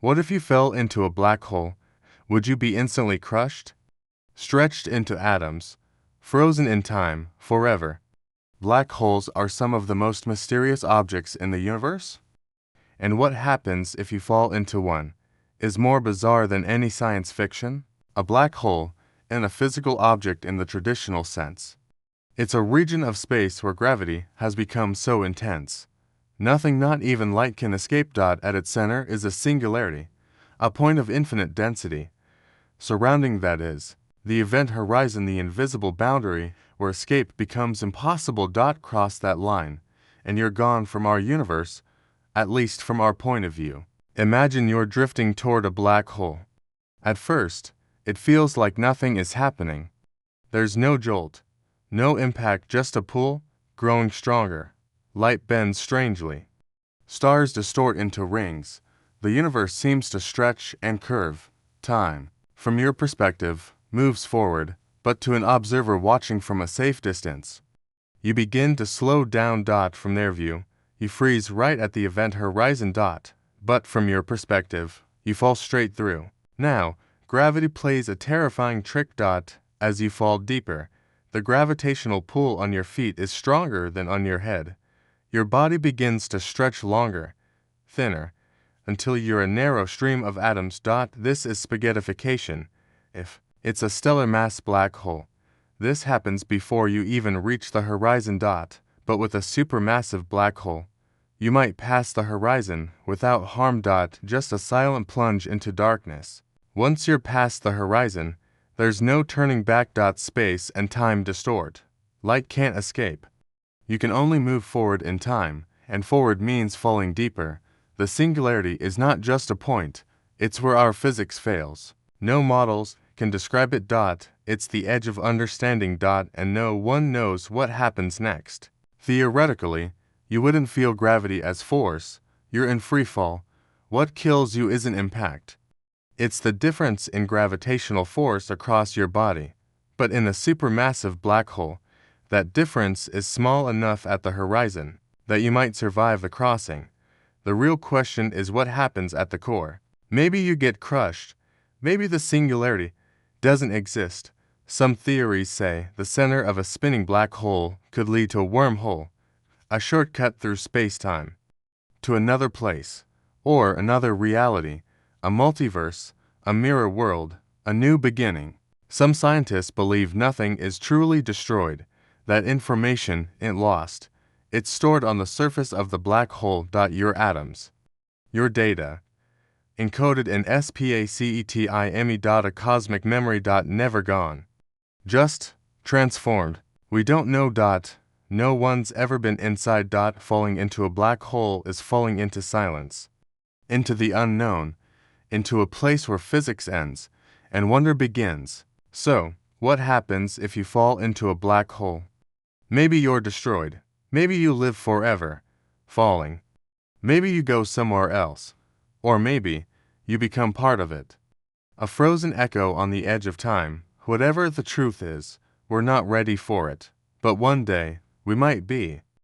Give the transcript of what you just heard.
What if you fell into a black hole? Would you be instantly crushed? Stretched into atoms? Frozen in time, forever? Black holes are some of the most mysterious objects in the universe. And what happens if you fall into one is more bizarre than any science fiction. A black hole isn't a physical object in the traditional sense. It's a region of space where gravity has become so intense. Nothing, not even light, can escape. At its center is a singularity, a point of infinite density. Surrounding that is the event horizon, the invisible boundary where escape becomes impossible. Cross that line, and you're gone from our universe, at least from our point of view. Imagine you're drifting toward a black hole. At first, it feels like nothing is happening. There's no jolt, no impact, just a pull, growing stronger. Light bends strangely. Stars distort into rings. The universe seems to stretch and curve. Time, from your perspective, moves forward, but to an observer watching from a safe distance, you begin to slow down. From their view, you freeze right at the event horizon. But from your perspective, you fall straight through. Now, gravity plays a terrifying trick. As you fall deeper, the gravitational pull on your feet is stronger than on your head. Your body begins to stretch longer, thinner, until you're a narrow stream of atoms. This is spaghettification. If it's a stellar mass black hole, this happens before you even reach the horizon. But with a supermassive black hole, you might pass the horizon without harm. Just a silent plunge into darkness. Once you're past the horizon, there's no turning back. Space and time distort. Light can't escape. You can only move forward in time, and forward means falling deeper. The singularity is not just a point, it's where our physics fails. No models can describe it. It's the edge of understanding. And no one knows what happens next. Theoretically, you wouldn't feel gravity as force. You're in free fall. What kills you isn't impact. It's the difference in gravitational force across your body. But in a supermassive black hole, that difference is small enough at the horizon that you might survive the crossing. The real question is what happens at the core. Maybe you get crushed. Maybe the singularity doesn't exist. Some theories say the center of a spinning black hole could lead to a wormhole, a shortcut through space-time, to another place, or another reality, a multiverse, a mirror world, a new beginning. Some scientists believe nothing is truly destroyed, that information ain't lost. It's stored on the surface of the black hole. Your atoms, your data, encoded in spacetime. A cosmic memory. Never gone. Just transformed. We don't know. No one's ever been inside. Falling into a black hole is falling into silence, into the unknown, into a place where physics ends and wonder begins. So, what happens if you fall into a black hole? Maybe you're destroyed. Maybe you live forever, falling. Maybe you go somewhere else. Or maybe you become part of it. A frozen echo on the edge of time. Whatever the truth is, we're not ready for it. But one day, we might be.